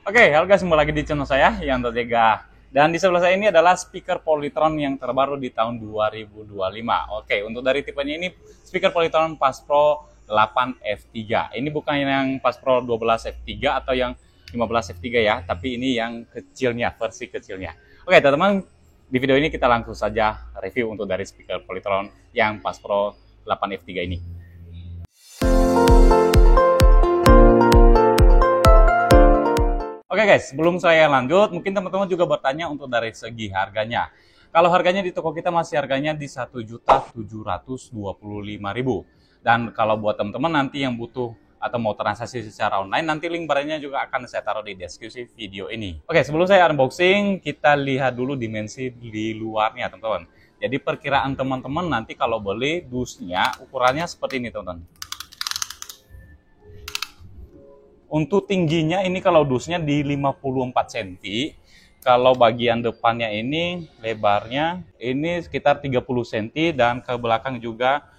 Oke, halo guys, kembali lagi di channel saya yang terjaga. Dan di sebelah saya ini adalah speaker Polytron yang terbaru di tahun 2025. Oke, untuk dari tipenya ini speaker Polytron Pass Pro 8 F3. Ini bukan yang Pass Pro 12 F3 atau yang 15 F3 ya, tapi ini yang kecilnya, versi kecilnya. Oke, teman-teman, di video ini kita langsung saja review untuk dari speaker Polytron yang Pass Pro 8 F3 ini. Oke guys, sebelum saya lanjut, mungkin teman-teman juga bertanya untuk dari segi harganya. Kalau harganya di toko kita masih harganya di 1.725.000. Dan kalau buat teman-teman nanti yang butuh atau mau transaksi secara online, nanti link barangnya juga akan saya taruh di deskripsi video ini. Oke, sebelum saya unboxing, kita lihat dulu dimensi di luarnya teman-teman. Jadi perkiraan teman-teman nanti kalau beli dusnya ukurannya seperti ini teman-teman. Untuk tingginya ini kalau dusnya di 54 cm. Kalau bagian depannya ini lebarnya ini sekitar 30 cm dan ke belakang juga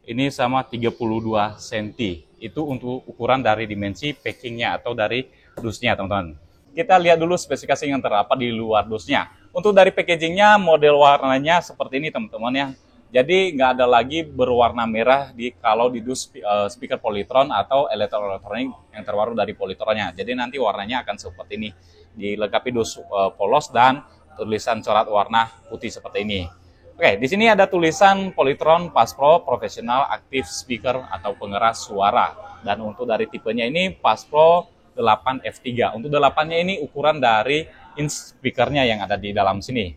ini sama 32 cm. Itu untuk ukuran dari dimensi packingnya atau dari dusnya teman-teman. Kita lihat dulu spesifikasi yang terdapat di luar dusnya. Untuk dari packagingnya model warnanya seperti ini teman-teman ya. Jadi nggak ada lagi berwarna merah kalau di dus speaker Polytron atau elektronik yang terbaru dari Polytronnya. Jadi nanti warnanya akan seperti ini, dilengkapi dus polos dan tulisan coret warna putih seperti ini. Oke, di sini ada tulisan Polytron Pass Pro Professional Active Speaker atau pengeras suara. Dan untuk dari tipenya ini Pass Pro 8 F3. Untuk 8-nya ini ukuran dari inch speakernya yang ada di dalam sini.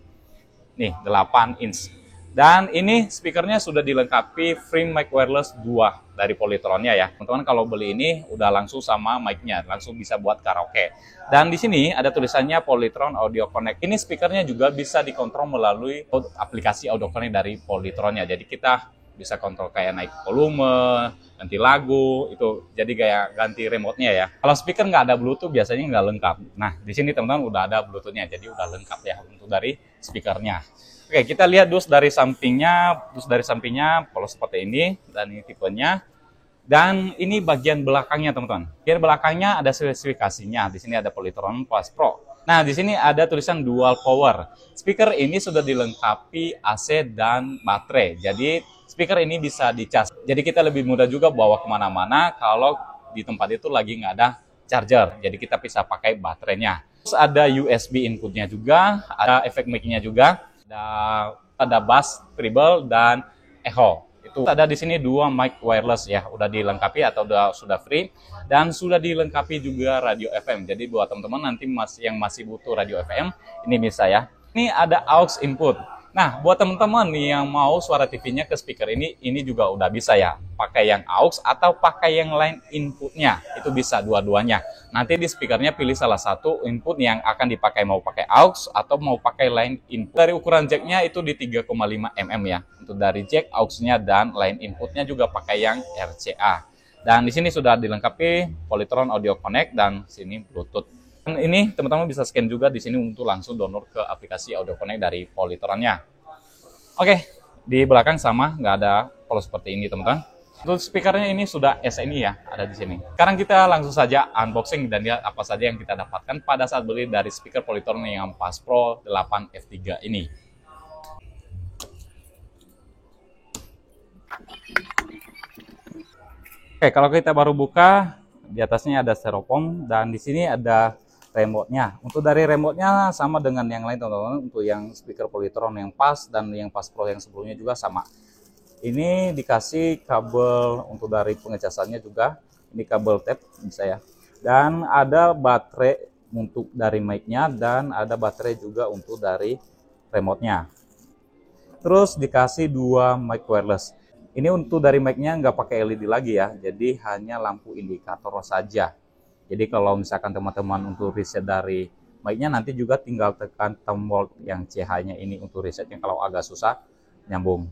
Nih, 8 inch. Dan ini speakernya sudah dilengkapi frame mic wireless 2 dari Polytronnya ya. Teman-teman kalau beli ini udah langsung sama mic-nya, langsung bisa buat karaoke. Dan di sini ada tulisannya Polytron Audio Connect. Ini speakernya juga bisa dikontrol melalui aplikasi Audio Connect dari Polytronnya. Jadi kita bisa kontrol kayak naik volume, ganti lagu, itu jadi kayak ganti remote-nya ya. Kalau speaker nggak ada Bluetooth biasanya nggak lengkap. Nah, di sini teman-teman udah ada Bluetooth-nya, jadi udah lengkap ya untuk dari speakernya. Oke, kita lihat dus dari sampingnya polos seperti ini, dan ini tipenya. Dan ini bagian belakangnya teman-teman. Bagian belakangnya ada spesifikasinya. Di sini ada Polytron Pass Pro. Nah, di sini ada tulisan dual power. Speaker ini sudah dilengkapi AC dan baterai. Jadi speaker ini bisa dicas. Jadi kita lebih mudah juga bawa kemana-mana kalau di tempat itu lagi nggak ada charger. Jadi kita bisa pakai baterainya. Terus ada USB inputnya juga, ada efek mic-nya juga. Ada bass, treble, dan echo. Itu ada di sini 2 mic wireless ya, udah dilengkapi atau sudah free, dan sudah dilengkapi juga radio FM. Jadi buat teman-teman nanti yang masih butuh radio FM, ini bisa ya. Ini ada aux input. Nah, buat teman-teman yang mau suara TV-nya ke speaker ini juga udah bisa ya. Pakai yang aux atau pakai yang line inputnya, itu bisa dua-duanya. Nanti di speakernya pilih salah satu input yang akan dipakai, mau pakai aux atau mau pakai line input. Dari ukuran jacknya itu di 3,5 mm ya. Untuk dari jack, aux-nya dan line inputnya juga pakai yang RCA. Dan di sini sudah dilengkapi Polytron Audio Connect dan sini Bluetooth. Dan ini teman-teman bisa scan juga di sini untuk langsung download ke aplikasi Audio Connect dari Polytronnya. Oke, di belakang sama, nggak ada polos seperti ini teman-teman. Untuk speakernya ini sudah SNI ya, ada di sini. Sekarang kita langsung saja unboxing dan lihat apa saja yang kita dapatkan pada saat beli dari speaker Polytron yang Pass Pro 8 F3 ini. Oke, kalau kita baru buka, di atasnya ada styrofoam dan di sini ada remote-nya. Untuk dari remote-nya sama dengan yang lain teman-teman. Untuk yang speaker Polytron yang Pass dan yang Pass Pro yang sebelumnya juga sama. Ini dikasih kabel untuk dari pengecasannya juga. Ini kabel tap bisa ya. Dan ada baterai untuk dari mic-nya dan ada baterai juga untuk dari remote-nya. Terus dikasih 2 mic wireless. Ini untuk dari mic-nya nggak pakai LED lagi ya. Jadi hanya lampu indikator saja. Jadi kalau misalkan teman-teman untuk reset dari mic-nya nanti juga tinggal tekan tombol yang CH-nya ini untuk resetnya kalau agak susah nyambung.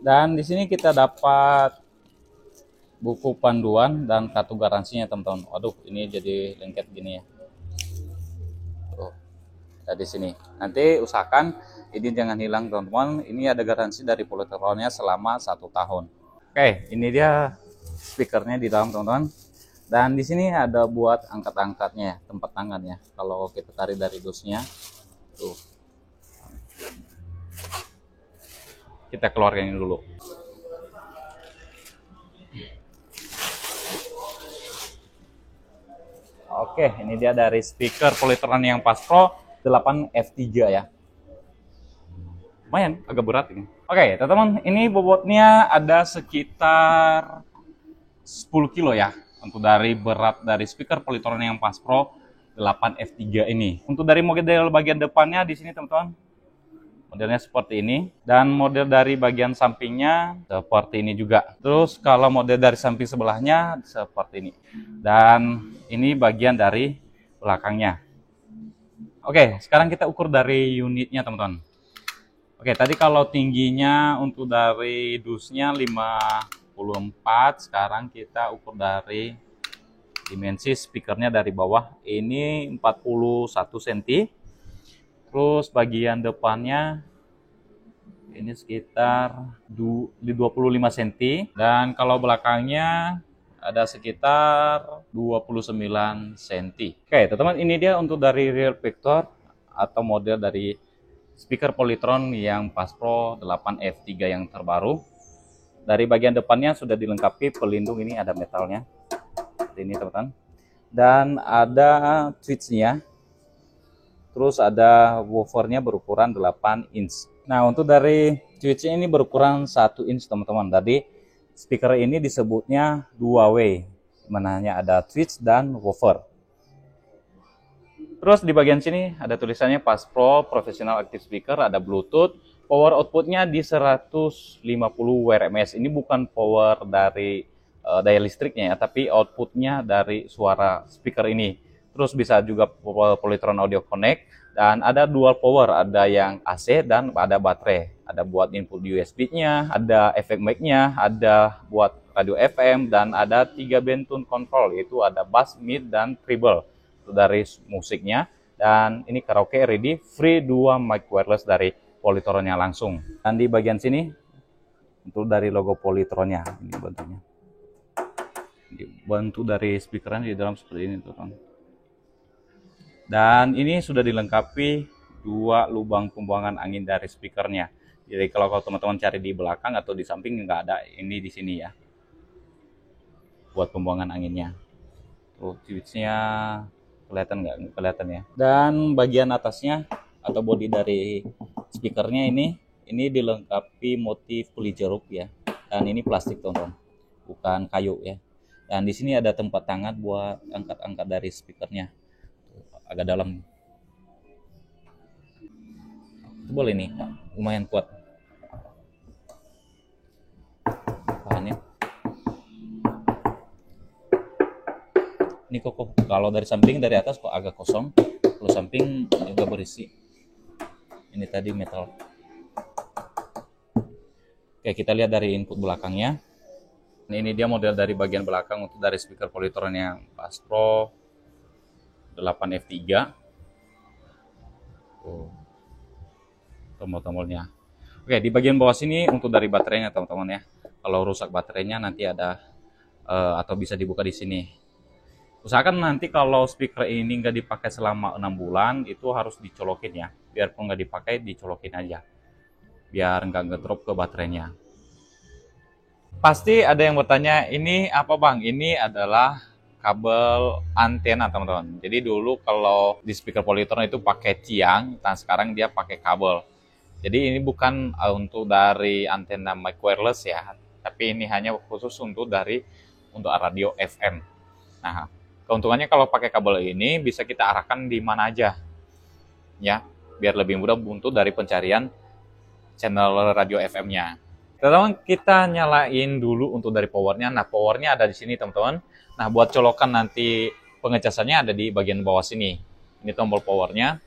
Dan di sini kita dapat buku panduan dan kartu garansinya teman-teman. Waduh, ini jadi lengket gini ya. Dari sini. Nanti usahakan ini jangan hilang teman-teman. Ini ada garansi dari Polytronnya selama 1 tahun. Oke, ini dia speakernya di dalam teman-teman. Dan di sini ada buat angkat-angkatnya, tempat tangan ya. Kalau kita tarik dari dusnya, tuh. Kita keluarkan ini dulu. Oke, ini dia dari speaker Polytron yang Pas Pro 8F3 ya. Lumayan, agak berat ini. Oke, teman-teman, ini bobotnya ada sekitar 10 kilo ya. Untuk dari berat dari speaker Polytron yang Pas Pro 8F3 ini. Untuk dari model bagian depannya di sini teman-teman, modelnya seperti ini. Dan model dari bagian sampingnya seperti ini juga. Terus kalau model dari samping sebelahnya seperti ini. Dan ini bagian dari belakangnya. Oke, sekarang kita ukur dari unitnya teman-teman. Oke, tadi kalau tingginya untuk dari dusnya 54, sekarang kita ukur dari dimensi speakernya dari bawah. Ini 41 cm. Terus bagian depannya ini sekitar 25 cm. Dan kalau belakangnya ada sekitar 29 cm. Oke, teman-teman, ini dia untuk dari rear vector atau model dari speaker Polytron yang Pas Pro 8F3 yang terbaru. Dari bagian depannya sudah dilengkapi pelindung, ini ada metalnya. Seperti ini teman-teman. Dan ada switch-nya. Terus ada woofernya berukuran 8 inch. Nah, untuk dari switch-nya ini berukuran 1 inch teman-teman. Jadi speaker ini disebutnya 2W. Dimana hanya ada switch dan woofer. Terus di bagian sini ada tulisannya Pas Pro Professional Active Speaker, ada Bluetooth. Power outputnya di 150 WRMS. Ini bukan power dari daya listriknya ya, tapi outputnya dari suara speaker ini. Terus bisa juga Polytron Audio Connect. Dan ada dual power, ada yang AC dan ada baterai. Ada buat input USB-nya, ada efek mic-nya, ada buat radio FM, dan ada 3 band tone control, yaitu ada bass, mid, dan treble. Itu dari musiknya. Dan ini karaoke ready, free 2 mic wireless dari Polytronnya langsung. Dan di bagian sini untuk dari logo Polytronnya ini bentuknya. Dibantu dari speakernya di dalam seperti ini teman-teman. Dan ini sudah dilengkapi 2 lubang pembuangan angin dari speakernya. Jadi kalau teman-teman cari di belakang atau di samping nggak ada, ini di sini ya. Buat pembuangan anginnya. Tuh switch-nya kelihatan nggak? Kelihatan ya. Dan bagian atasnya atau bodi dari speakernya ini dilengkapi motif kuli jeruk ya. Dan ini plastik teman-teman, bukan kayu ya. Dan di sini ada tempat tangan buat angkat-angkat dari speakernya. Agak dalam. Boleh nih, lumayan kuat. Bahannya. Ini kokoh. Kalau dari samping, dari atas kok agak kosong. Kalau samping juga berisi. Ini tadi metal. Oke, kita lihat dari input belakangnya. Ini dia model dari bagian belakang untuk dari speaker Polytron yang Pas Pro 8F3. Tombol-tombolnya. Oke, di bagian bawah sini untuk dari baterainya teman-teman ya. Kalau rusak baterainya nanti ada atau bisa dibuka di sini. Usahakan nanti kalau speaker ini nggak dipakai selama 6 bulan itu harus dicolokin ya. Biarpun nggak dipakai, dicolokin aja. Biar nggak ngedrop ke baterainya. Pasti ada yang bertanya, ini apa bang? Ini adalah kabel antena teman-teman. Jadi dulu kalau di speaker Polytron itu pakai tiang, nah sekarang dia pakai kabel. Jadi ini bukan untuk dari antena mic wireless ya, tapi ini hanya khusus untuk radio FM. Nah, keuntungannya kalau pakai kabel ini bisa kita arahkan di mana aja, ya, biar lebih mudah untuk dari pencarian channel radio FM-nya. Teman-teman, kita nyalain dulu untuk dari powernya. Nah, powernya ada di sini teman-teman. Nah, buat colokan nanti pengecasannya ada di bagian bawah sini. Ini tombol powernya.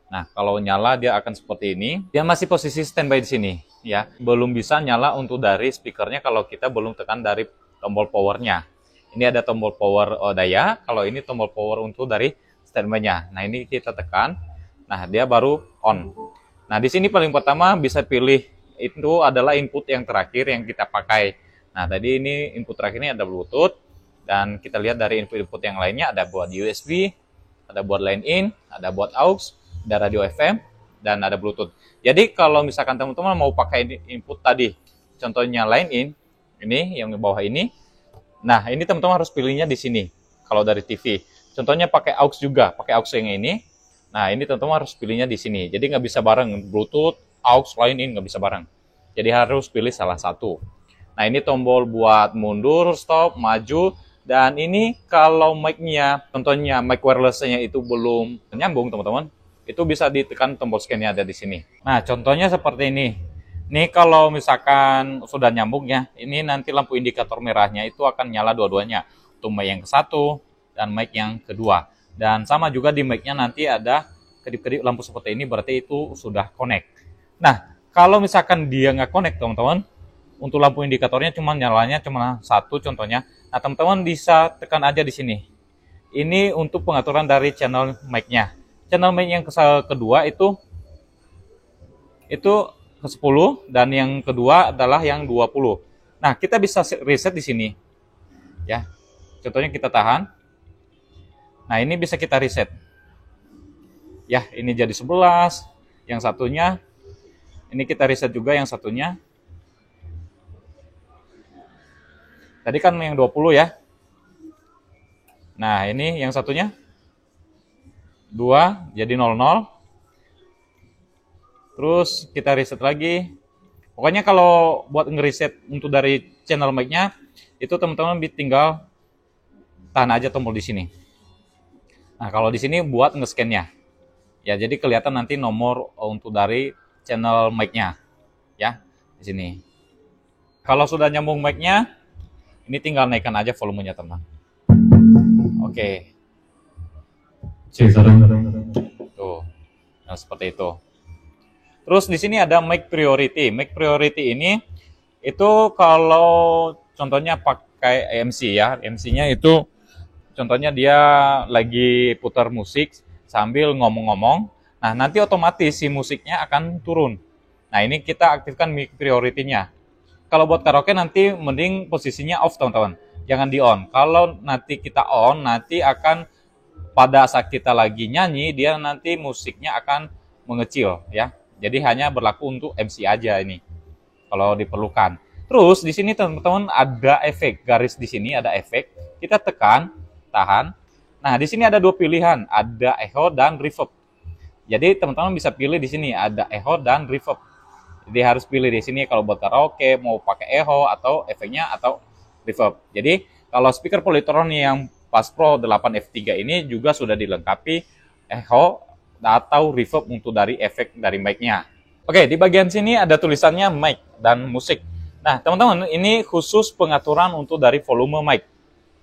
Nah, kalau nyala dia akan seperti ini. Dia masih posisi standby di sini, ya. Belum bisa nyala untuk dari speakernya kalau kita belum tekan dari tombol powernya. Ini ada tombol power daya. Kalau ini tombol power untuk dari standby-nya. Nah, ini kita tekan. Nah, dia baru on. Nah, di sini paling pertama bisa pilih itu adalah input yang terakhir yang kita pakai. Nah, tadi ini input terakhirnya ada Bluetooth, dan kita lihat dari input-input yang lainnya ada buat USB, ada buat line in, ada buat aux, ada radio FM, dan ada Bluetooth. Jadi kalau misalkan teman-teman mau pakai input tadi, contohnya line in, ini yang di bawah ini. Nah, ini teman-teman harus pilihnya di sini. Kalau dari TV, contohnya pakai aux juga, pakai aux yang ini. Nah, ini teman-teman harus pilihnya di sini. Jadi nggak bisa bareng Bluetooth, aux, line in nggak bisa bareng. Jadi harus pilih salah satu. Nah, ini tombol buat mundur, stop, maju. Dan ini kalau mic-nya, contohnya mic wireless-nya itu belum nyambung, teman-teman, itu bisa ditekan tombol scan-nya ada di sini. Nah, contohnya seperti ini. Ini kalau misalkan sudah nyambung ya, ini nanti lampu indikator merahnya itu akan nyala dua-duanya. Untuk mic yang ke satu dan mic yang kedua. Dan sama juga di mic-nya nanti ada kedip-kedip lampu seperti ini, berarti itu sudah connect. Nah, kalau misalkan dia nggak connect, teman-teman, untuk lampu indikatornya nyalanya cuma satu contohnya. Nah, teman-teman bisa tekan aja di sini. Ini untuk pengaturan dari channel mic-nya. Channel mic yang kedua itu ke 10 dan yang kedua adalah yang 20. Nah, kita bisa reset di sini. Ya. Contohnya kita tahan. Nah, ini bisa kita reset. Ya, ini jadi 11, yang satunya ini kita reset juga yang satunya. Tadi kan yang 20 ya. Nah, ini yang satunya 2 jadi 00. Terus kita reset lagi. Pokoknya kalau buat ngereset untuk dari channel mic-nya, itu teman-teman tinggal tahan aja tombol di sini. Nah, kalau di sini buat nge-scan-nya. Ya, jadi kelihatan nanti nomor untuk dari channel mic-nya. Ya, di sini. Kalau sudah nyambung mic-nya, ini tinggal naikkan aja volumenya, teman. Oke. Tuh. Nah, seperti itu. Terus di sini ada mic priority. Mic priority ini itu kalau contohnya pakai MC ya. MC-nya itu contohnya dia lagi putar musik sambil ngomong-ngomong. Nah, nanti otomatis si musiknya akan turun. Nah, ini kita aktifkan mic priority-nya. Kalau buat karaoke nanti mending posisinya off, teman-teman. Jangan di on. Kalau nanti kita on, nanti akan pada saat kita lagi nyanyi, dia nanti musiknya akan mengecil ya. Jadi hanya berlaku untuk MC aja ini. Kalau diperlukan. Terus di sini teman-teman ada efek, garis di sini ada efek. Kita tekan, tahan. Nah, di sini ada dua pilihan, ada echo dan reverb. Jadi teman-teman bisa pilih di sini ada echo dan reverb. Jadi harus pilih di sini kalau buat karaoke mau pakai echo atau efeknya atau reverb. Jadi kalau speaker Polytron yang Bass Pro 8F3 ini juga sudah dilengkapi echo atau reverb untuk dari efek dari mic-nya. Oke, di bagian sini ada tulisannya mic dan musik. Nah, teman-teman, ini khusus pengaturan untuk dari volume mic.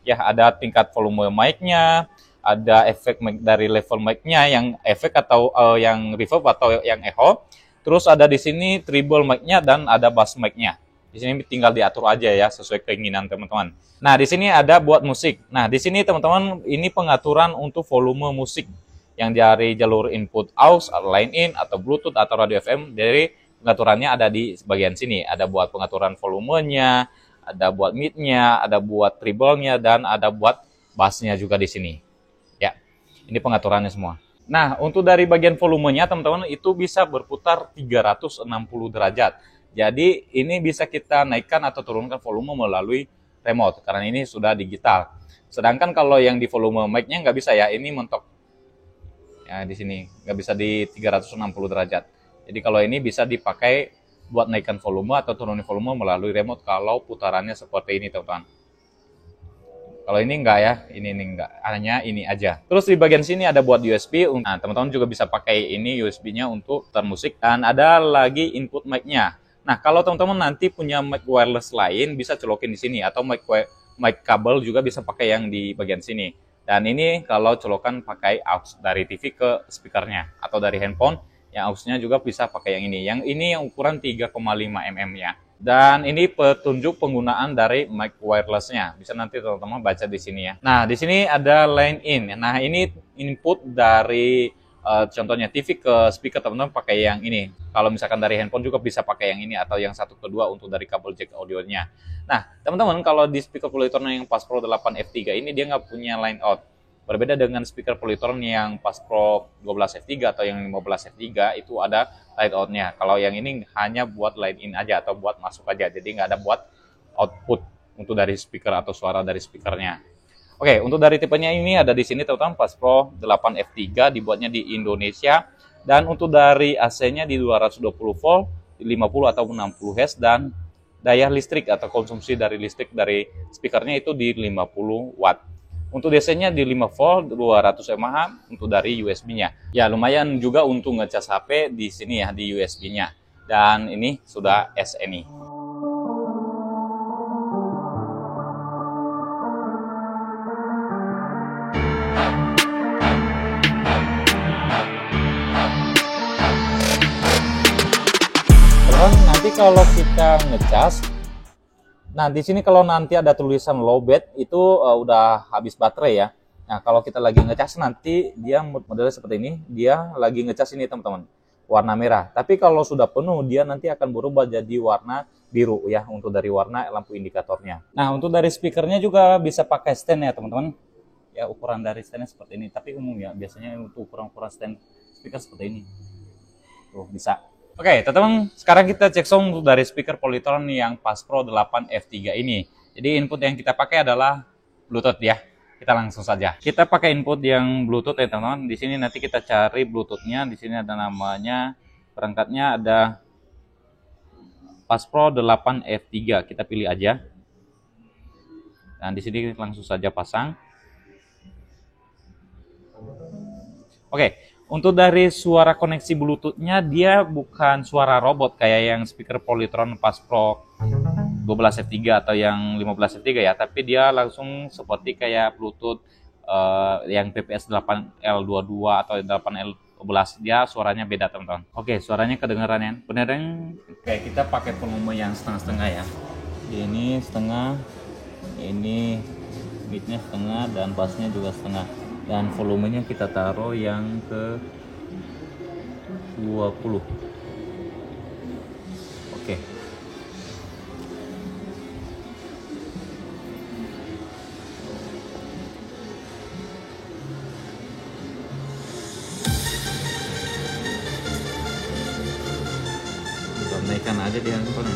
Ya, ada tingkat volume mic-nya, ada efek mic dari level mic-nya yang efek atau yang reverb atau yang echo. Terus ada di sini treble mic-nya dan ada bass mic-nya. Di sini tinggal diatur aja ya sesuai keinginan teman-teman. Nah, di sini ada buat musik. Nah, di sini teman-teman ini pengaturan untuk volume musik yang dari jalur input aux, line in atau Bluetooth atau radio FM. Dari pengaturannya ada di bagian sini. Ada buat pengaturan volumenya, ada buat mid-nya, ada buat treble-nya dan ada buat bass-nya juga di sini. Ya. Ini pengaturannya semua. Nah, untuk dari bagian volumenya, teman-teman, itu bisa berputar 360 derajat. Jadi, ini bisa kita naikkan atau turunkan volume melalui remote, karena ini sudah digital. Sedangkan kalau yang di volume mic-nya nggak bisa ya, ini mentok. Ya, di sini nggak bisa di 360 derajat. Jadi, kalau ini bisa dipakai buat naikkan volume atau turunin volume melalui remote kalau putarannya seperti ini, teman-teman. Kalau ini enggak ya, ini enggak, hanya ini aja. Terus di bagian sini ada buat USB. Nah, teman-teman juga bisa pakai ini USB-nya untuk putar musik. Dan ada lagi input mic-nya. Nah, kalau teman-teman nanti punya mic wireless lain, bisa colokin di sini. Atau mic kabel juga bisa pakai yang di bagian sini. Dan ini kalau colokan pakai aux dari TV ke speakernya. Atau dari handphone, yang aux-nya juga bisa pakai yang ini. Yang ini yang ukuran 3,5 mm ya. Dan ini petunjuk penggunaan dari mic wireless-nya. Bisa nanti teman-teman baca di sini ya. Nah, di sini ada line in. Nah, ini input dari contohnya TV ke speaker teman-teman pakai yang ini. Kalau misalkan dari handphone juga bisa pakai yang ini atau yang satu kedua untuk dari kabel jack audionya. Nah, teman-teman kalau di speaker Polytron yang Pass Pro 8 F3 ini dia nggak punya line out. Berbeda dengan speaker Polytron yang Pass Pro 12 F3 atau yang 15 F3 itu ada line out-nya. Kalau yang ini hanya buat line in aja atau buat masuk aja. Jadi nggak ada buat output untuk dari speaker atau suara dari speakernya. Oke, untuk dari tipenya ini ada di sini teman-teman Pass Pro 8 F3 dibuatnya di Indonesia, dan untuk dari AC-nya di 220 volt, 50 atau 60 Hz, dan daya listrik atau konsumsi dari listrik dari speakernya itu di 50 watt. Untuk DC-nya di 5 volt 200 mAh untuk dari USB-nya. Ya, lumayan juga untuk ngecas HP di sini ya di USB-nya. Dan ini sudah SNI. Nanti kalau kita ngecas, nah di sini kalau nanti ada tulisan lowbat itu udah habis baterai ya. Nah kalau kita lagi ngecas nanti dia modelnya seperti ini, dia lagi ngecas ini teman-teman, warna merah. Tapi kalau sudah penuh dia nanti akan berubah jadi warna biru ya untuk dari warna lampu indikatornya. Nah untuk dari speakernya juga bisa pakai stand ya teman-teman. Ya ukuran dari standnya seperti ini. Tapi umum ya biasanya untuk ukuran stand speaker seperti ini. Tuh bisa. Oke, teman-teman, sekarang kita cek sound untuk dari speaker Polytron yang Pass Pro 8 F3 ini. Jadi input yang kita pakai adalah Bluetooth ya. Kita langsung saja. Kita pakai input yang Bluetooth ya, teman-teman. Di sini nanti kita cari Bluetooth-nya. Di sini ada namanya, perangkatnya ada Pass Pro 8 F3. Kita pilih aja. Dan di sini langsung saja pasang. Oke. Untuk dari suara koneksi Bluetooth-nya, dia bukan suara robot kayak yang speaker Polytron Pass Pro 12 F3 atau yang 15 F3 ya, tapi dia langsung seperti kayak Bluetooth yang PPS 8L22 atau 8L12. Dia suaranya beda teman-teman. Oke, suaranya kedengeran ya. Beneran kayak kita pakai volume yang setengah-setengah ya. Ini setengah, ini midnya setengah, dan bassnya juga setengah. Dan volumenya kita taruh yang ke 20. Oke. Kita naikkan aja di handphone.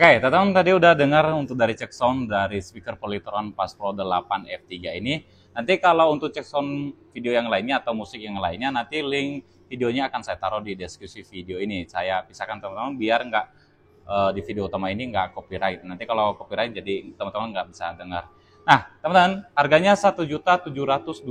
Oke, teman-teman tadi udah dengar untuk dari cek sound dari speaker Polytron Bass Pro 8 F3 ini. Nanti kalau untuk cek sound video yang lainnya atau musik yang lainnya, nanti link videonya akan saya taruh di deskripsi video ini. Saya pisahkan teman-teman biar nggak di video utama ini nggak copyright. Nanti kalau copyright jadi teman-teman nggak bisa dengar. Nah, teman-teman, harganya Rp1.725.000.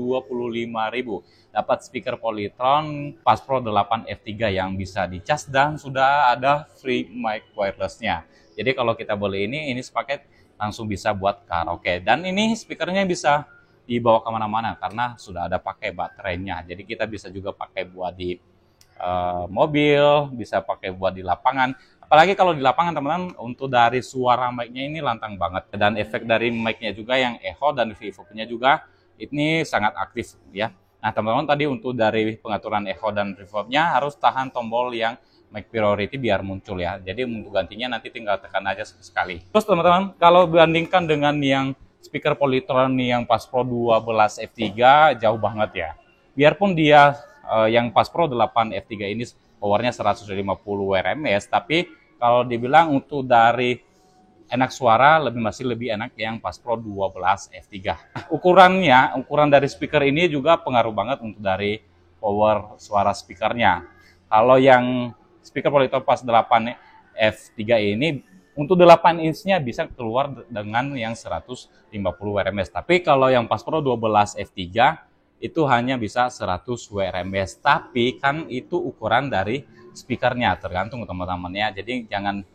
Dapat speaker Polytron Bass Pro 8 F3 yang bisa dicas dan sudah ada free mic wirelessnya. Jadi kalau kita beli ini sepaket langsung bisa buat karaoke. Dan ini speakernya bisa dibawa kemana-mana karena sudah ada pakai baterainya. Jadi kita bisa juga pakai buat di mobil, bisa pakai buat di lapangan. Apalagi kalau di lapangan teman-teman, untuk dari suara mic-nya ini lantang banget. Dan efek dari mic-nya juga yang echo dan reverb-nya juga ini sangat aktif ya. Nah teman-teman tadi untuk dari pengaturan echo dan reverb-nya harus tahan tombol yang mic priority biar muncul ya. Jadi untuk gantinya nanti tinggal tekan aja sekali. Terus teman-teman, kalau bandingkan dengan yang speaker Polytron yang Bass Pro 12 F3 jauh banget ya. Biarpun dia yang Bass Pro 8 F3 ini powernya 150 Wrms, tapi kalau dibilang untuk dari enak suara masih lebih enak yang Bass Pro 12 F3. Ukuran dari speaker ini juga pengaruh banget untuk dari power suara speakernya. Kalau yang speaker Polytron Bass 8 F3 ini untuk 8 inch-nya bisa keluar dengan yang 150 Wrms. Tapi kalau yang Bass Pro 12 F3 itu hanya bisa 100 Wrms. Tapi kan itu ukuran dari speakernya, tergantung teman-temannya. Jadi jangan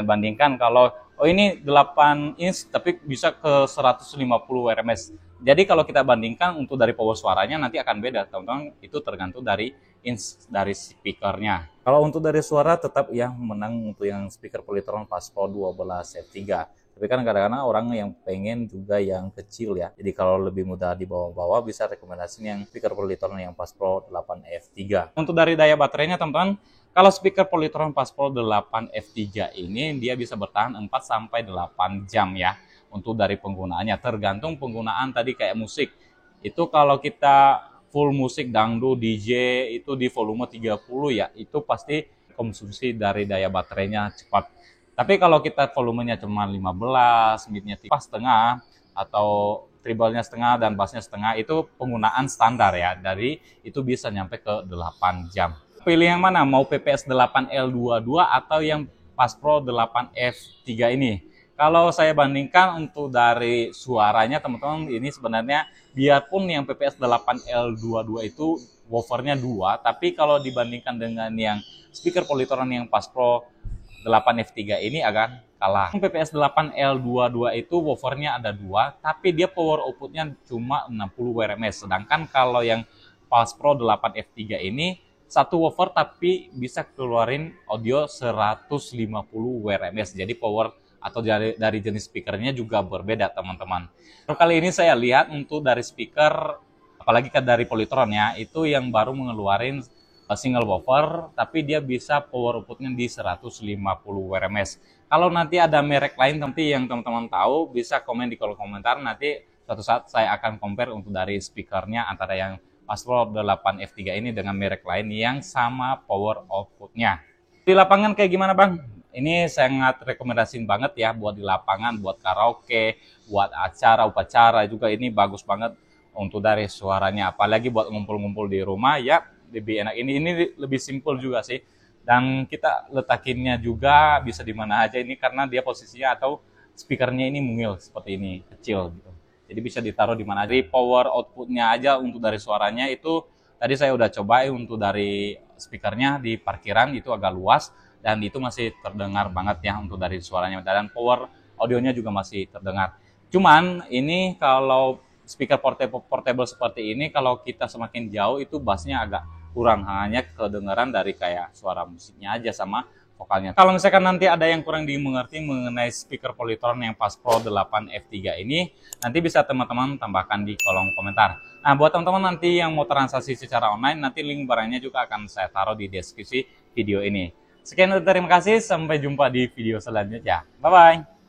bandingkan kalau ini 8 inch tapi bisa ke 150 Wrms. Jadi kalau kita bandingkan untuk dari power suaranya nanti akan beda teman-teman. Itu tergantung dari inch dari speakernya. Kalau untuk dari suara tetap yang menang untuk yang speaker Polytron Bass Pro 12 F3. Tapi kan kadang-kadang orang yang pengen juga yang kecil ya. Jadi kalau lebih mudah dibawa-bawa bisa rekomendasiin yang speaker Polytron yang Bass Pro 8 F3. Untuk dari daya baterainya teman-teman, kalau speaker Polytron Bass Pro 8 F3 ini dia bisa bertahan 4-8 jam ya. Untuk dari penggunaannya tergantung penggunaan tadi kayak musik. Itu kalau kita full musik dangdut DJ itu di volume 30 ya, itu pasti konsumsi dari daya baterainya cepat. Tapi kalau kita volumenya cuma 15, midnya setengah, atau treble-nya setengah dan bass-nya setengah, itu penggunaan standar ya. Dari itu bisa nyampe ke 8 jam. Pilih yang mana? Mau PPS 8L22 atau yang Bass Pro 8 F3 ini? Kalau saya bandingkan untuk dari suaranya teman-teman, ini sebenarnya biarpun yang PPS 8L22 itu woofernya 2, tapi kalau dibandingkan dengan yang speaker Polytron yang Bass Pro 8 F3 ini agak kalah. PPS 8L22 itu woofernya ada 2, tapi dia power outputnya cuma 60 Wrms. Sedangkan kalau yang Bass Pro 8 F3 ini satu woofer tapi bisa keluarin audio 150 Wrms. Jadi power atau dari jenis speakernya juga berbeda teman-teman. Kali ini saya lihat untuk dari speaker, apalagi dari Polytron ya, itu yang baru mengeluarin single woofer, tapi dia bisa power outputnya di 150 Wrms. Kalau nanti ada merek lain nanti yang teman-teman tahu, bisa komen di kolom komentar. Nanti suatu saat saya akan compare untuk dari speakernya antara yang Bass Pro 8 F3 ini dengan merek lain yang sama power outputnya. Di lapangan kayak gimana bang? Ini sangat rekomendasiin banget ya buat di lapangan, buat karaoke, buat acara, upacara juga ini bagus banget untuk dari suaranya. Apalagi buat ngumpul-ngumpul di rumah ya lebih enak. Ini lebih simple juga sih. Dan kita letakinnya juga bisa di mana aja ini karena dia posisinya atau speakernya ini mungil seperti ini, kecil gitu. Jadi bisa ditaruh di mana aja. Dari power outputnya aja untuk dari suaranya itu tadi saya udah cobain untuk dari speakernya di parkiran itu agak luas dan itu masih terdengar banget ya untuk dari suaranya dan power audionya juga masih terdengar. Cuman ini kalau speaker portable seperti ini kalau kita semakin jauh itu bassnya agak kurang, hanya kedengaran dari kayak suara musiknya aja sama vokalnya. Kalau misalkan nanti ada yang kurang dimengerti mengenai speaker Polytron yang Bass Pro 8 F3 ini, nanti bisa teman-teman tambahkan di kolom komentar. Nah, buat teman-teman nanti yang mau transaksi secara online, nanti link barangnya juga akan saya taruh di deskripsi video ini. Sekian, terima kasih, sampai jumpa di video selanjutnya. Bye-bye!